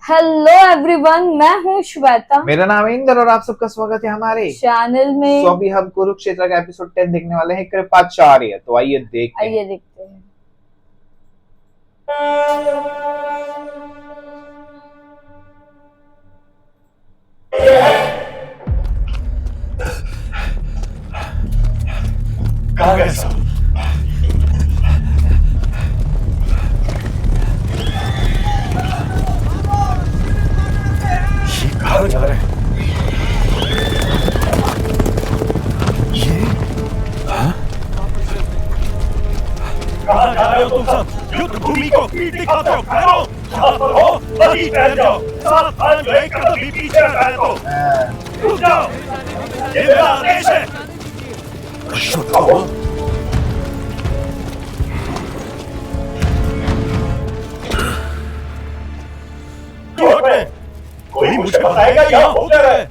Hello everyone, मैं हूँ श्वेता। मेरा नाम है इंदर और आप सबका स्वागत है हमारे चैनल में। तो अभी हम कुरुक्षेत्र का एपिसोड 10 देखने वाले हैं, कृपाचार्य। तो आइए देखते हैं। देखते हैं। कहाँ गए सब? ये कहाँ जा रहे हैं? ये कहाँ जा रहे हो तुम सब? युद्ध भूमि को पीठ दिखाते हो, खैरो जहाँ पर हो वहीं ठहर जाओ। सावधान, जो एक कदम भी पीछे न जाए तो रुक जाओ। ये मेरा आदेश है। अश्वत्थामा, कोई मुझे बताएगा यहाँ हो क्या रहा है?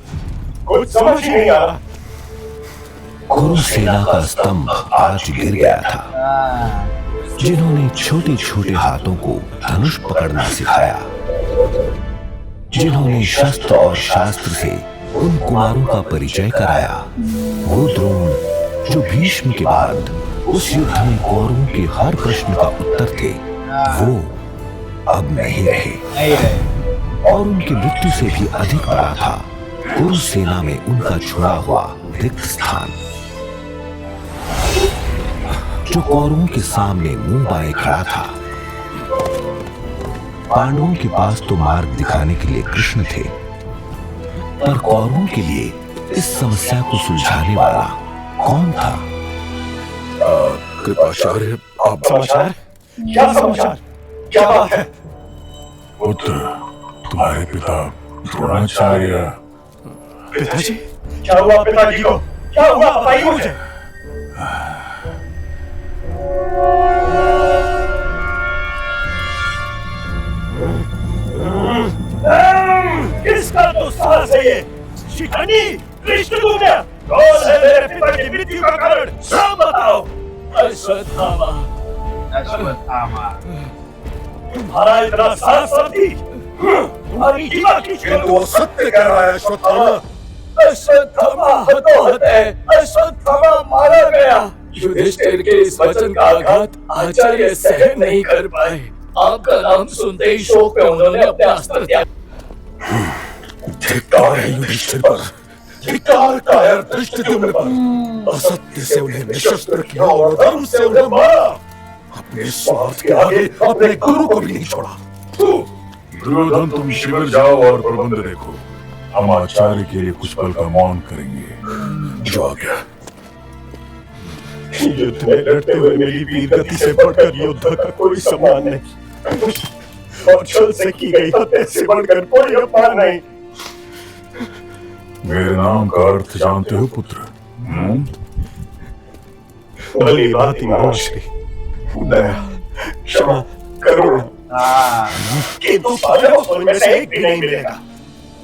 कुछ समझ ही नहीं आ रहा। कुरु सेना का स्तंभ आज गिर गया था। जिन्होंने छोटे छोटे हाथों को धनुष पकड़ना सिखाया, जिन्होंने शस्त्र और शास्त्र से उन कुमारों का परिचय कराया, वो द्रोण जो भीष्म के बाद उस युद्ध में कौरवों के हर प्रश्न का उत्तर थे, वो अब नहीं रहे। और उनकी मृत्यु से भी अधिक बड़ा था कुरु सेना में उनका छुड़ा हुआ रिक्त स्थान, जो कौरवों के सामने मुंह बाए खड़ा था। पांडवों के पास तो मार्ग दिखाने के लिए कृष्ण थे, पर कौरवों के लिए इस समस्या को सुलझाने वाला कौन था? कृपाचार्य, आप समाचार? क्या समाचार? क्या बात है? पुत्र, तुम्हारे पिता द्रोणाचार्य। पिताजी? क्या हुआ पिताजी को? क्या हुआ बताइए मुझे। किसका तो साहस है ये? शिखानी, कृष्ण तुम क्या? कौन है मेरे पिता की मृत्यु का कारण? सब बताओ। अश्वत्थामा। तुम्हारा इतना साहस साथी, तुम्हारी जीवा की किंतु वो सत्य कह रहा है अश्वत्थामा। अश्वत्थामा हतोहत है। अश्वत्थामा मारा गया। युधिष्ठिर के इस वचन का आघात आचार्य सहन नहीं कर पाए। आपका नाम सुनते ही शोक में उन्होंने अपने अस्त्र त्याग। धिक्कार है युधिष्ठिर पर, धिक्कार कायर धृष्टद्युम्न पर। असत्य से उन्हें निशस्त्र किया और धर्म से उन्हें मारा। अपने स्वार्थ के आगे अपने गुरु को भी नहीं छोड़ा। दुर्योधन, तुम शिविर जाओ और प्रबंध देखो। हम आचार्य के लिए कुछ पल का मौन करेंगे। जो आ गया। युद्ध में लड़ते हुए मेरी वीर गति से बढ़कर योद्धा का कोई सम्मान नहीं, और छल से की गई हत्या से बढ़कर कोई अपमान नहीं। मेरे नाम का अर्थ जानते हो पुत्र? भली भांति महाश्री, दया, क्षमा, करुणा। किंतु पांडवों को उनमें से एक भी नहीं मिलेगा।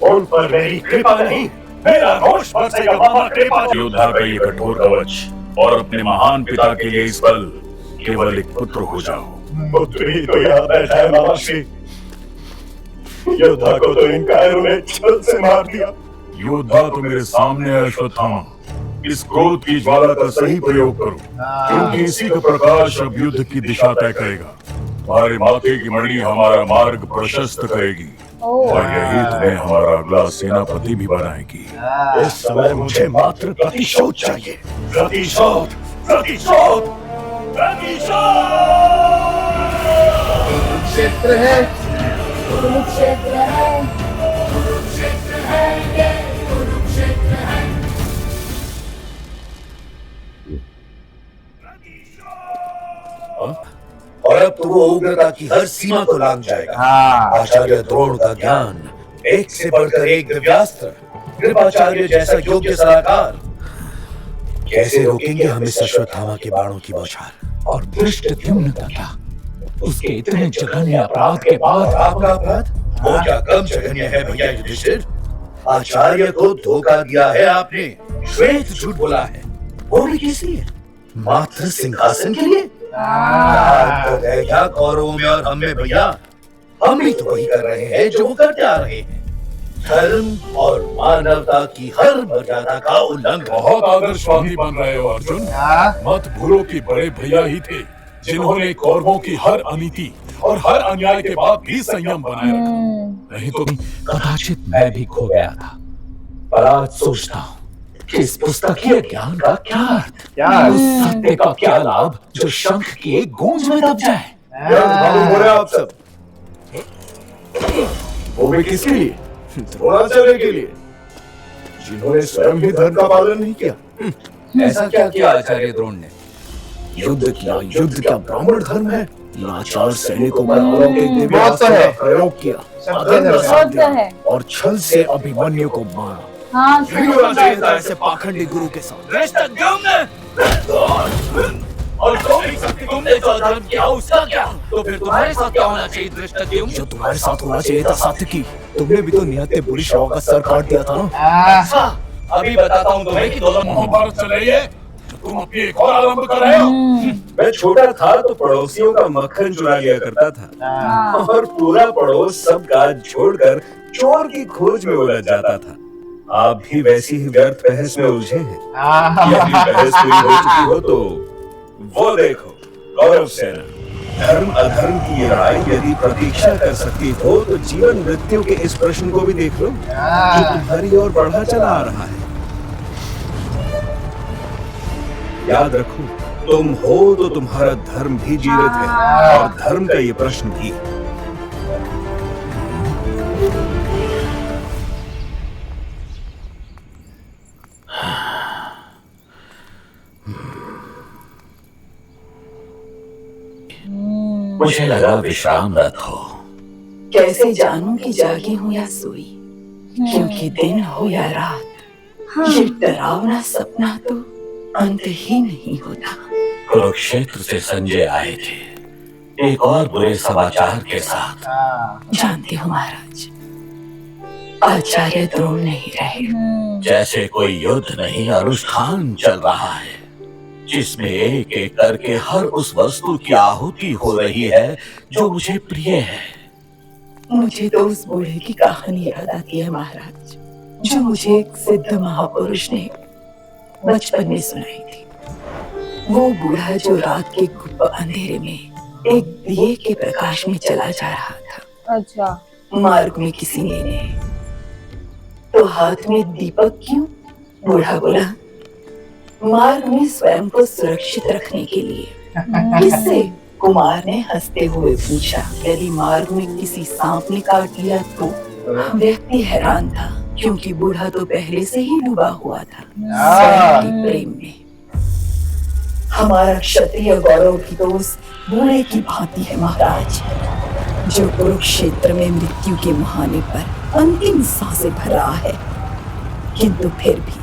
उन पर मेरी कृपा नहीं, मेरा रोष बरसेगा। बाबा कृपा। योद्धा का ये कठोर कवच और अपने महान पिता के लिए इस पल केवल एक पुत्र हो जाओ। पुत्र ही तो यहाँ बैठा है महाश्री। योद्धा को तो इन कायरों ने छल से मार दिया। योद्धा तो मेरे सामने है अश्वत्थामा। इस क्रोध की ज्वाला का सही प्रयोग करो, क्योंकि इसी का प्रकाश अब युद्ध की दिशा तय करेगा। तुम्हारे माथे की मणि हमारा मार्ग प्रशस्त करेगी और यही तुम्हें हमारा अगला सेनापति भी बनाएगी। इस समय मुझे मात्र प्रतिशोध चाहिए। प्रतिशोध, प्रतिशोध, प्रतिशोध। कुरुक्षेत्र है, कुरुक्षेत्र है, कुरुक्षेत्र है, ये कुरुक्षेत्र है। और अब तो वो उग्रता की हर सीमा को लांघ जाएगा। आचार्य द्रोण का ज्ञान, एक से बढ़कर एक दिव्यास्त्र, कृपाचार्य जैसा योग्य सलाहकार। कैसे रोकेंगे हम इस अश्वत्थामा के बाणों की बौछार? और धृष्टद्युम्न तथा उसके इतने जघन्य अपराध के बाद आपका अपराध वो क्या कम जघन्य है भैया युधिष्ठिर? आचार्य को धोखा दिया है आपने, श्वेत झूठ बोला है, वो भी किस लिए? मात्र सिंहासन के लिए? क्या कौरवों में और हम में भैया? हम भी तो वही कर रहे हैं जो वो करते आ रहे हैं। धर्म और मानवता की हर मर्यादा का उल्लंघन। बहुत आदर्शवादी बन रहे हो अर्जुन। हाँ मत भूलो कि बड़े भैया ही थे जिन्होंने कौरवों की हर अनीति और हर अन्याय के बाद भी संयम बनाए रखा। नहीं तो कदाचित मैं भी खो गया था, पर आज सोचता हूँ कि इस पुस्तकीय ज्ञान का क्या अर्थ, क्या उस सत्य का क्या लाभ जो शंख की एक गूंज में दब जाए। मालूम हो रहे आप सब, वो भी किसके लिए? द्रोणाचार्य के लिए, जिन्होंने स्वयं ही धर्म का पालन नहीं किया। ऐसा क्या किया आचार्य द्रोण ने? युद्ध किया। युद्ध क्या ब्राह्मण धर्म है? लाचार सैनिकों पर अलौकिक दिव्य बात तो अस्त्र है। का प्रयोग किया, सब अदम्य जगह साथ बात तो दिया है। और छल से अभिमन्यु को मारा। हाँ नहीं होना चाहिए था ऐसे पाखंडी गुरु के साथ। और तुमने जो धर्म किया उसका क्या? तो फिर तुम्हारे साथ क्या होना चाहिए धृष्टद्युम्न? जो तुम्हारे साथ होना चाहिए था सात्यकी। तुमने भी तो निहत्थे बुरी शव का सर काट दिया था ना। अच्छा, अभी बताता हूँ तुम्हें कि दोनों महाभारत चल रही है, तुम अपनी एक और आरंभ कर रहे हो। मैं छोटा था तो पड़ोसियों का मक्खन चुरा लिया करता था और पूरा पड़ोस सब काज छोड़कर चोर की खोज में उलझ जाता था। आप भी वैसी ही व्यर्थ बहस में उलझे हैं। यदि बहस पूरी हो चुकी हो तो वो देखो, कौरव सेना। धर्म अधर्म की ये लड़ाई यदि प्रतीक्षा कर सकती हो तो जीवन मृत्यु के इस प्रश्न को भी देख लो जो तुम्हारी ओर बढ़ा चला आ रहा है। याद रखो, तुम हो तो तुम्हारा धर्म भी जीवित है और धर्म का ये प्रश्न भी। मुझे लगा विश्रामरत हो। कैसे जानूं कि जागी हूं या सोई, क्योंकि दिन हो या रात ये डरावना सपना तो अंत ही नहीं होता। कुरुक्षेत्र से संजय आए थे एक और बुरे समाचार के साथ। जानते हो महाराज, आचार्य द्रोण नहीं रहे। जैसे कोई युद्ध नहीं, अनुष्ठान चल रहा है जिसमें एक एक करके हर उस वस्तु की आहुति हो रही है जो मुझे प्रिय है। मुझे तो उस बूढ़े की कहानी याद आती है महाराज, जो मुझे एक सिद्ध महापुरुष ने बचपन में सुनाई थी। वो बूढ़ा जो रात के गुप्त अंधेरे में एक दिए के प्रकाश में चला जा रहा था। अच्छा। मार्ग में किसी ने तो हाथ में दीपक क्यों? बूढ़ा बोला, मार्ग में स्वयं को सुरक्षित रखने के लिए। किससे? कुमार ने हंसते हुए पूछा। यदि मार्ग में किसी सांप ने काट लिया तो? व्यक्ति हैरान था, क्योंकि बूढ़ा तो पहले से ही डूबा हुआ था स्वयं के प्रेम में। हमारा क्षत्रिय गौरव भी तो उस बूढ़े की भांति है महाराज, जो कुरुक्षेत्र में मृत्यु के मुहाने पर अंतिम सांसें भर रहा है, किंतु फिर भी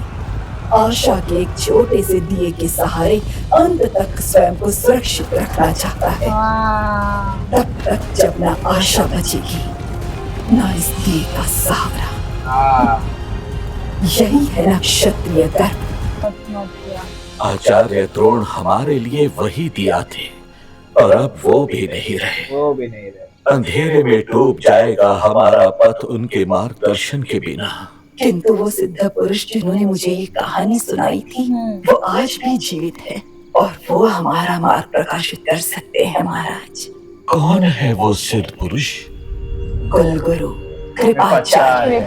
आशा के एक छोटे से दिए के सहारे अंत तक स्वयं को सुरक्षित रखना चाहता है। तब तक जब ना आशा बचेगी ना इस दिए का सहारा। यही है ना क्षत्रिय गर्व। आचार्य द्रोण हमारे लिए वही दिया थे, और अब वो भी नहीं रहे। वो भी नहीं रहे। अंधेरे में डूब जाएगा हमारा पथ उनके मार्गदर्शन के बिना। किंतु वो सिद्ध पुरुष जिन्होंने मुझे ये कहानी सुनाई थी, वो आज भी जीवित है और वो हमारा मार्ग प्रकाशित कर सकते हैं महाराज। कौन है वो सिद्ध पुरुष? कुलगुरु कृपाचार्य।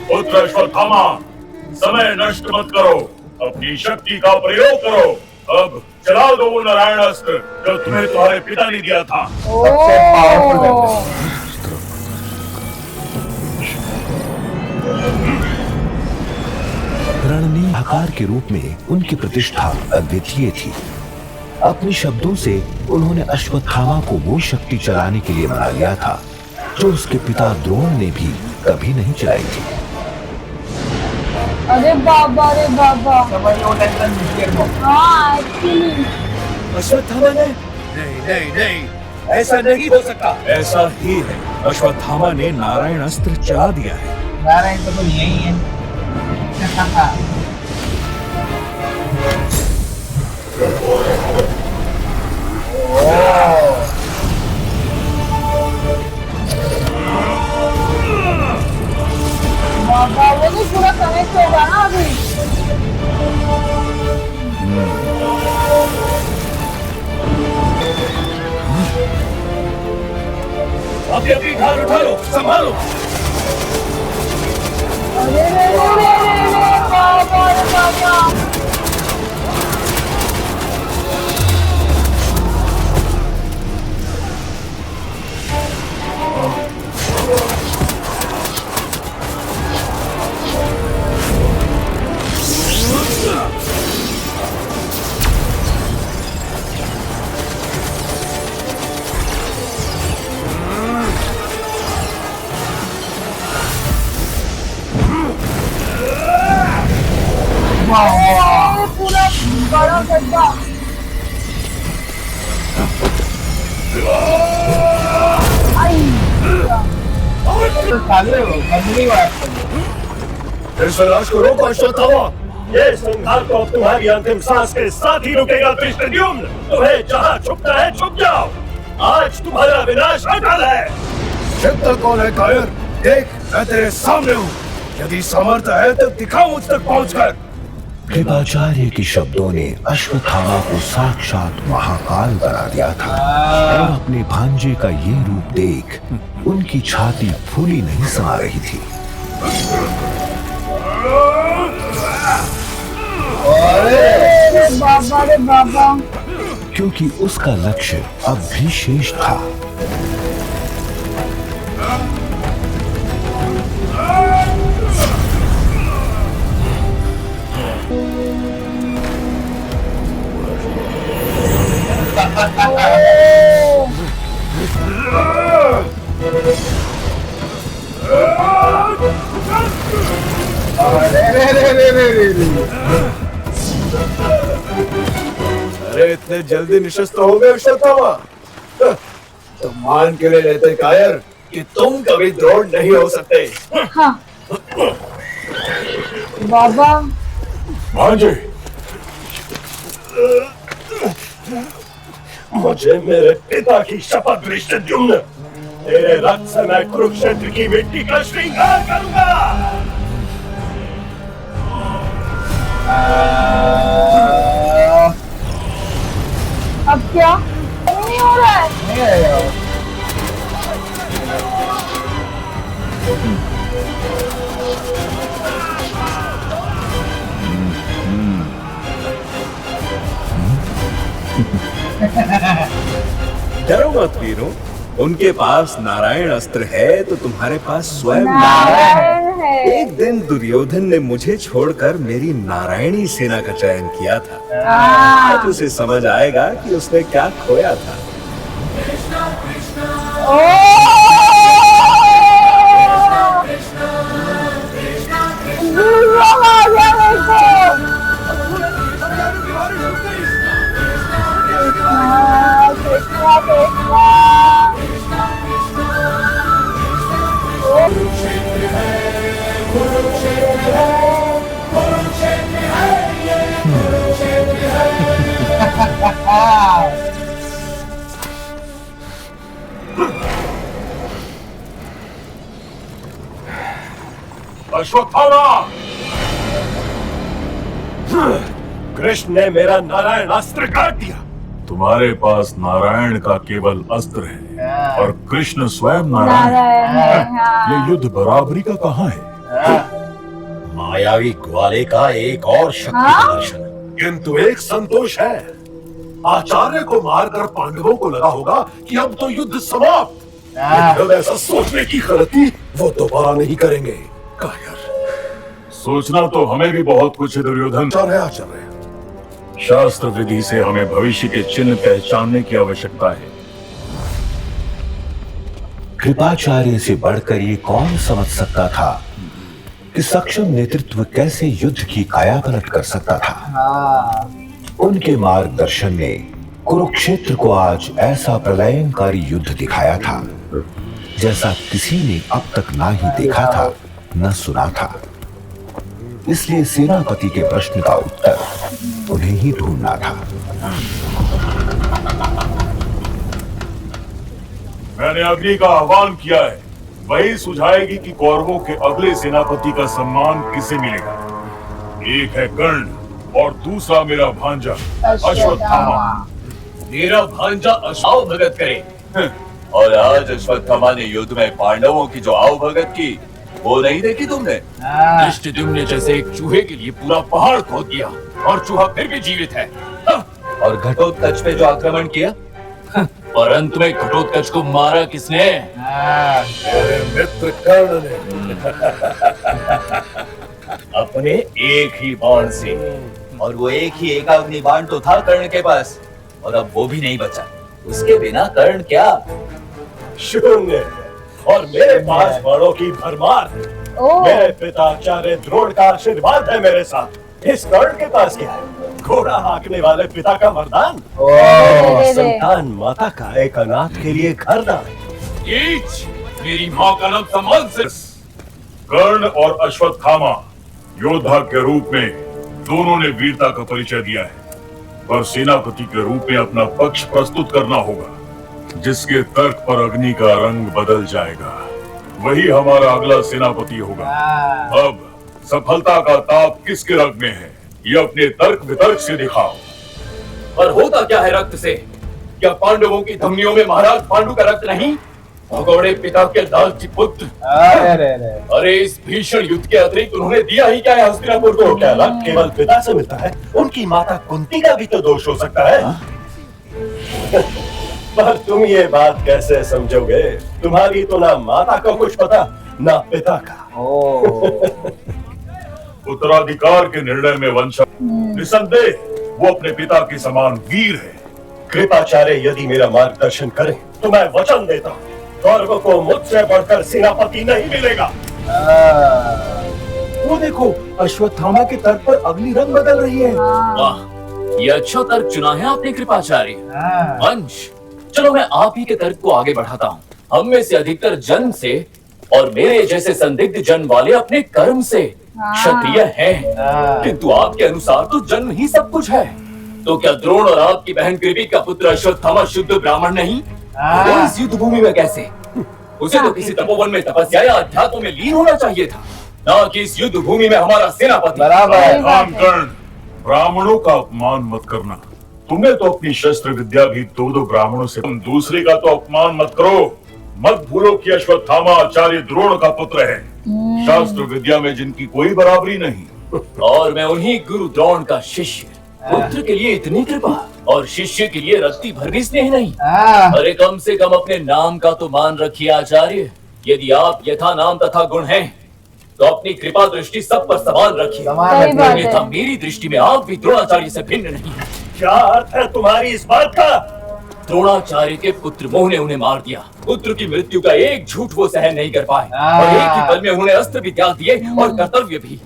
पुत्र अश्वत्थामा, समय नष्ट मत करो, अपनी शक्ति का प्रयोग करो। अब चला दो वो नारायण अस्त्र जो तुम्हें तुम्हारे पिता ने दिया था। सबसे पावरफुल रणनीय आकार के रूप में उनकी प्रतिष्ठा अद्वितीय थी। अपने शब्दों से उन्होंने अश्वत्थामा को वो शक्ति चलाने के लिए बना लिया था जो उसके पिता द्रोण ने भी कभी नहीं चलाई थी। अरे बाबा, अरे बाबा। समझ लो टेंशन मुझे को। हाँ एक्चुअली अश्वत्थामा ने? नहीं नहीं नहीं, ऐसा नहीं हो सकता। ऐसा ही है, अश्वत्थामा ने नारायण अस्त्र चला दिया है। नारायण तो यही है। बाबा वो तो पूरा कनेक्ट होगा ना अभी। अभी अभी ढाल उठा लो, संभालो। अरे रे बाबा रे बाबा। पूरा बड़ा गड्ढा। तो चालू है वो, अगली बार इस विनाश को रोको अश्वत्थामा। ये संहार तो अब तुम्हारी अंतिम सांस के साथ ही रुकेगा धृष्टद्युम्न। तुम्हें जहाँ छुपना है छुप जाओ। आज तुम्हारा विनाश अटल है। चित्त कौन है कायर? देख, मैं तेरे सामने हूँ। यदि सामर्थ्य है तो दिखा मुझ तक पहुँचकर। कृपाचार्य के शब्दों ने अश्वत्थामा को साक्षात महाकाल बना दिया था और अपने भांजे का ये रूप देख उनकी छाती फूली नहीं समा रही थी। बाबा रे बाबा। क्योंकि उसका लक्ष्य अब भी शेष था। अरे इतने जल्दी निशस्त्र हो गए अश्वत्थामा? तो मान के लिए लेते कायर कि तुम कभी द्रोण नहीं हो सकते। हाँ बाबा। भांजे, मुझे मेरे पिता की शपथ धृष्टद्युम्न, तेरे रक्त से मैं कुरुक्षेत्र की मिट्टी का श्रृंगार करूंगा। अब क्या नहीं हो रहा है? नहीं आएगा। डरो मत वीरों, उनके पास नारायण अस्त्र है तो तुम्हारे पास स्वयं नारायण है। एक दिन दुर्योधन ने मुझे छोड़कर मेरी नारायणी सेना का चयन किया था। आज उसे समझ आएगा कि उसने क्या खोया था। अश्वत्थामा, कृष्ण ने मेरा नारायण अस्त्र काट दिया। तुम्हारे पास नारायण का केवल अस्त्र है और कृष्ण स्वयं नारायण नारायण है। है। हाँ। ये युद्ध बराबरी का कहाँ है? मायावी ग्वाले का एक और शक्ति हाँ? प्रदर्शन। किंतु एक संतोष है, आचार्य को मारकर पांडवों को लगा होगा कि अब तो युद्ध समाप्त। जब ऐसा सोचने की गलती वो दोबारा नहीं करेंगे। कायर, सोचना तो हमें भी बहुत कुछ है दुर्योधन। आचार्य, शास्त्र विधि से हमें भविष्य के चिन्ह पहचानने की आवश्यकता है। कृपाचार्य से बढ़कर ये कौन समझ सकता था कि सक्षम नेतृत्व कैसे युद्ध की कायापलट कर सकता था। उनके मार्गदर्शन ने कुरुक्षेत्र को आज ऐसा प्रलयंकारी युद्ध दिखाया था जैसा किसी ने अब तक ना ही देखा था न सुना था। इसलिए सेनापति के प्रश्न का उत्तर उन्हें ही ढूंढना था। मैंने अग्नि का आह्वान किया है, वही सुझाएगी कि कौरवों के अगले सेनापति का सम्मान किसे मिलेगा। एक है कर्ण और दूसरा मेरा भांजा अश्वत्थामा। मेरा भांजा अश्व भगत करे। और आज अश्वत्थामा ने युद्ध में पांडवों की जो आओ भगत की, वो नहीं देखी तुमने? धृष्टद्युम्न ने जैसे एक चूहे के लिए पूरा पहाड़ खोद दिया और चूहा फिर भी जीवित है। और घटोत्कच पे जो आक्रमण किया, और अंत में घटोत्कच को मारा किसने? मेरे मित्र कर्ण ने। अपने एक ही बाण से। और वो एक ही एकाग्नि बाण तो था कर्ण के पास, और अब वो भी नहीं बचा। उसके बिना कर्ण क्या? शून्य। और मेरे पास बाणों की भरमार। मेरे पिता आचार्य द्रोण का आशीर्वाद है मेरे साथ। इस कर्ण के पास क्या है? घोड़ा हाँकने वाले पिता का वरदान, संतान माता का एक अनाथ के लिए घरदान। मेरी माँ का नाम सम्मान से। कर्ण और अश्वत्थामा योद्धा के रूप में दोनों ने वीरता का परिचय दिया है, पर सेनापति के रूप में अपना पक्ष प्रस्तुत करना होगा। जिसके तर्क पर अग्नि का रंग बदल जाएगा, वही हमारा अगला सेनापति होगा। अब सफलता का ताप किसके रग में है, ये अपने तर्क वितर्क से दिखाओ। और होता क्या है रक्त से? क्या पांडवों की धमनियों में महाराज पांडु का रक्त नहीं? भगोड़े पिता के लालची पुत्र। अरे इस भीषण युद्ध के अतिरिक्त उन्होंने दिया ही क्या है हस्तिनापुर को? क्या लाभ केवल पिता से मिलता है? उनकी माता कुंती का भी तो दोष हो सकता है। पर तुम ये बात कैसे समझोगे? तुम्हारी तो ना माता को कुछ पता, ना पिता का। उत्तराधिकार के निर्णय में वंश निसंदेह वो अपने पिता के समान वीर है। कृपाचार्य यदि मेरा मार्गदर्शन करें तो मैं वचन देता हूँ, कौरवों को मुझसे बढ़कर सेनापति नहीं मिलेगा। वो देखो, अश्वत्थामा के तर्क पर अग्नि रंग बदल रही है। वाह, ये अच्छा तर्क चुना है आपने कृपाचार्य। वंश, चलो मैं आप ही के तर्क को आगे बढ़ाता हूँ। हम में से अधिकतर जन्म से और मेरे जैसे संदिग्ध जन्म वाले अपने कर्म से क्षत्रिय हैं, किंतु आपके अनुसार तो जन्म ही सब कुछ है। तो क्या द्रोण और आपकी बहन कृपी का पुत्र अश्वत्थामा शुद्ध ब्राह्मण नहीं? वो इस युद्ध भूमि में कैसे? उसे तो किसी तपोवन में तपस्या या अध्यात्म में लीन होना चाहिए था, ना कि इस युद्ध भूमि में हमारा सेनापति। कर्ण, ब्राह्मणों का अपमान मत करना। तुम्हें तो अपनी शस्त्र विद्या भी दो ब्राह्मणों से, तुम दूसरे का तो अपमान मत करो। मत भूलो कि अश्वत्थामा आचार्य द्रोण का पुत्र है, शास्त्र विद्या में जिनकी कोई बराबरी नहीं। और मैं उन्हीं गुरु द्रोण का शिष्य। पुत्र के लिए इतनी कृपा और शिष्य के लिए रत्ती भर भी स्नेह नहीं। अरे कम से कम अपने नाम का तो मान रखिए आचार्य। यदि आप यथा नाम तथा गुण हैं, तो अपनी कृपा दृष्टि सब पर समान रखिए। अन्यथा मेरी दृष्टि में आप भी द्रोणाचार्य से भिन्न नहीं है। क्या अर्थ है तुम्हारी इस बात का? द्रोणाचार्य के पुत्र मोह ने उन्हें मार दिया। पुत्र की मृत्यु का एक झूठ वो सहन नहीं कर पाए, और एक ही पल में उन्होंने अस्त्र भी त्याग दिए और कर्तव्य भी।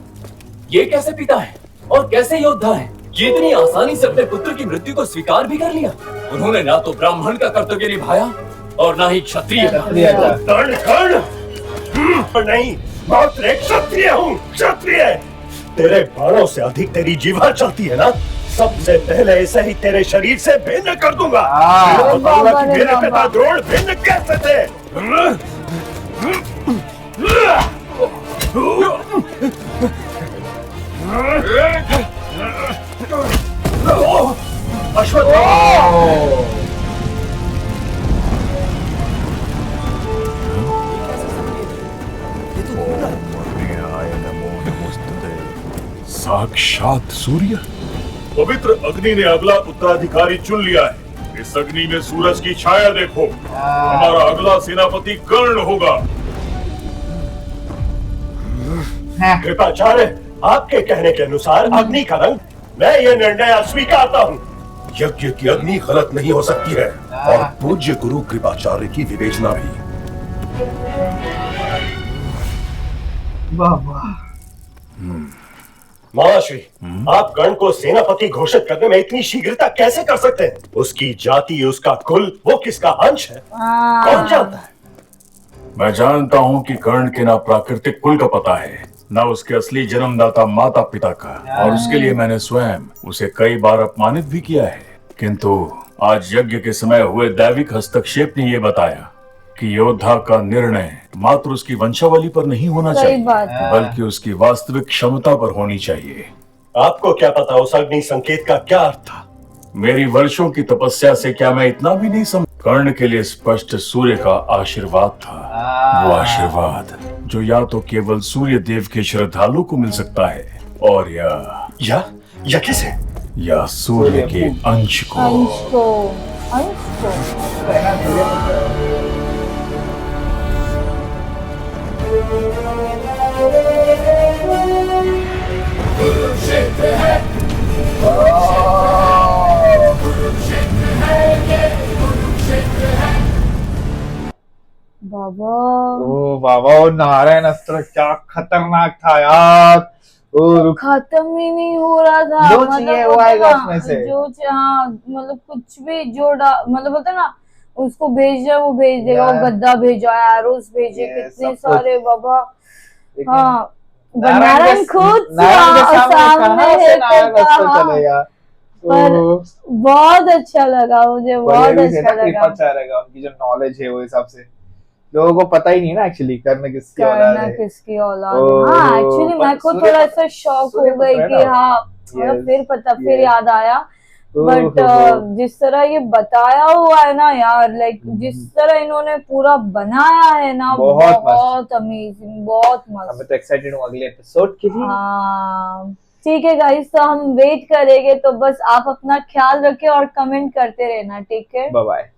ये कैसे पिता है और कैसे योद्धा है? ये इतनी आसानी से अपने पुत्र की मृत्यु को स्वीकार भी कर लिया। उन्होंने ना तो ब्राह्मण का कर्तव्य निभाया और ना ही क्षत्रिय का। नहीं, मात्र एक क्षत्रिय हूँ। क्षत्रिय तेरे बाणों से अधिक तेरी जीवा चलती है ना? सबसे पहले इसे ही तेरे शरीर से भिन्न कर दूंगा। बताऊंगा कि मेरे पिता द्रोण भिन्न कैसे थे। साक्षात सूर्य। पवित्र अग्नि ने अगला उत्तराधिकारी चुन लिया है। इस अग्नि में सूरज की छाया देखो। हमारा अगला सेनापति कर्ण होगा। कृपाचार्य, आपके कहने के अनुसार अग्नि का रंग, मैं ये निर्णय स्वीकारता हूँ। यज्ञ की अग्नि गलत नहीं हो सकती है, और पूज्य गुरु कृपाचार्य की विवेचना भी। महाश्री, आप कर्ण को सेनापति घोषित करने में इतनी शीघ्रता कैसे कर सकते हैं? उसकी जाति, उसका कुल, वो किसका अंश है, कौन जानता है? मैं जानता हूँ कि कर्ण के ना प्राकृतिक कुल का पता है, ना उसके असली जन्मदाता माता पिता का, और उसके लिए मैंने स्वयं उसे कई बार अपमानित भी किया है। किंतु आज यज्ञ के समय हुए दैविक हस्तक्षेप ने ये बताया कि योद्धा का निर्णय मात्र उसकी वंशावली पर नहीं होना सही चाहिए, बात है। बल्कि उसकी वास्तविक क्षमता पर होनी चाहिए। आपको क्या पता उस अग्नि संकेत का क्या अर्थ था? मेरी वर्षों की तपस्या से क्या मैं इतना भी नहीं समझ? कर्ण के लिए स्पष्ट सूर्य का आशीर्वाद था। वो आशीर्वाद जो या तो केवल सूर्य देव के श्रद्धालु को मिल सकता है और या कैसे? या सूर्य के अंश को। अंश को बाबा ओ बाबा, वो नारायण अस्त्र क्या खतरनाक था यार। और खत्म ही नहीं हो रहा था। जो चाहिए वो आएगा उसमें से। जो हाँ, मतलब कुछ भी मतलब बोलते ना, उसको भेजा वो भेज देगा। वो गद्दा भेजा, एरोस भेजे, कितने सारे बाबा। हाँ, नारायण खुद सामने है तो कहा। पर बहुत अच्छा लगा मुझे, बहुत अच्छा लगा। उनकी जो नॉलेज है वो हिसाब से लोगों को पता ही नहीं ना एक्चुअली कर्ण किसकी औलाद है। हाँ, एक्चुअली मैं को थोड़ा सा शॉक हो गई कि हाँ, फिर याद आया। बट जिस तरह ये बताया हुआ है ना यार, लाइक जिस तरह इन्होंने पूरा बनाया है ना, बहुत अमेजिंग, बहुत मस्त। मैं तो एक्साइटेड हूँ अगले एपिसोड के लिए। हाँ ठीक है गाइस, तो हम वेट करेंगे। तो बस आप अपना ख्याल रखें और कमेंट करते रहना, ठीक है? Bye bye.